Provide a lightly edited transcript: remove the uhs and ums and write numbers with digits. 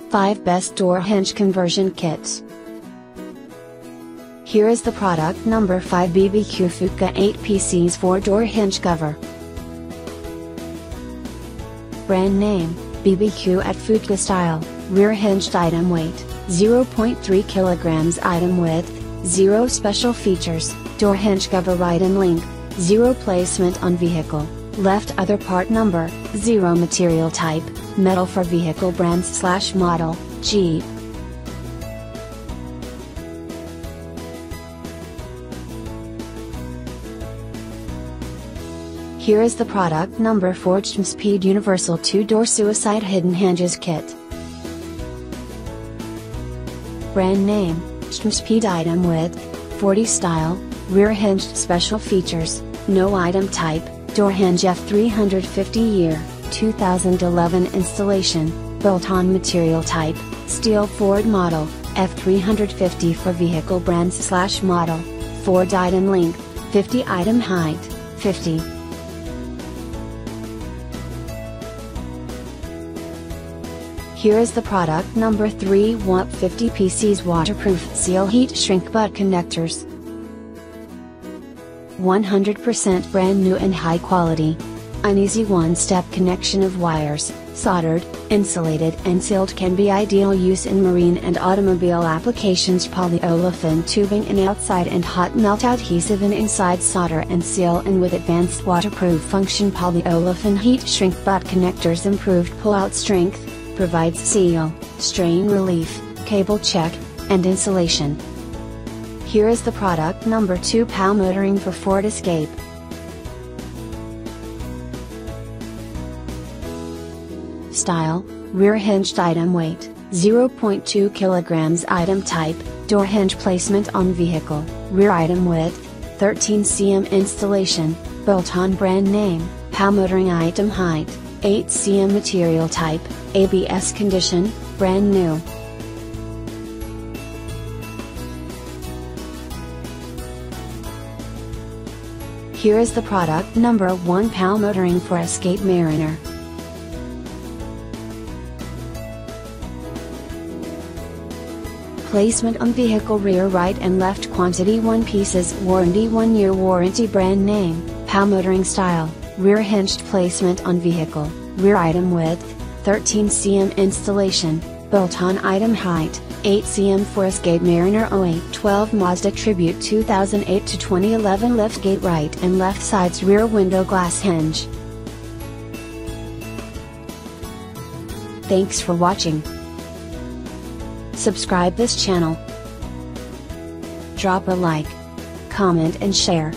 5 Best Door Hinge Conversion Kits. Here is the product number 5 BBQ FUKA 8 pieces 4-door hinge cover. Brand name, BBQ at FUKA style, rear hinged item weight, 0.3 kilograms item width, 0 special features, door hinge cover item length, 0 placement on vehicle, left other part number, 0 material type, metal for vehicle brand/model, Jeep. Here is the product number 4 JDMSPEED Universal 2-Door Suicide Hidden Hinges Kit. Brand name, JDMSPEED item width, 40 style, rear hinged special features, no item type, door hinge F350 year, 2011 installation, bolt-on material type, steel Ford model, F350 for vehicle brand/model, Ford item length, 50 item height, 50. Here is the product number 3 wupp 50 pieces waterproof seal heat shrink butt connectors. 100% brand new and high quality. An easy one-step connection of wires, soldered, insulated and sealed, can be ideal use in marine and automobile applications. Polyolefin tubing in outside and hot melt adhesive in inside, solder and seal in with advanced waterproof function. Polyolefin heat shrink butt connectors, improved pull-out strength, provides seal, strain relief, cable check, and insulation. Here is the product number 2 PAL motoring for Ford Escape. Style, rear hinged item weight, 0.2 kilograms item type, door hinge placement on vehicle, rear item width, 13 cm installation, bolt-on brand name, PAL motoring item height, 8 cm material type, ABS condition, brand new. Here is the product number 1 PAL motoring for Escape Mariner. Placement on vehicle, rear right and left, quantity 1 pieces, warranty 1 year warranty, brand name, PAL motoring style, rear hinged placement on vehicle, rear item width, 13 cm installation, bolt-on item height, 8 cm for Escape Mariner 0812 Mazda Tribute 2008 to 2011 Liftgate right and left sides rear window glass hinge. Thanks for watching. Subscribe this channel. Drop a like, comment and share.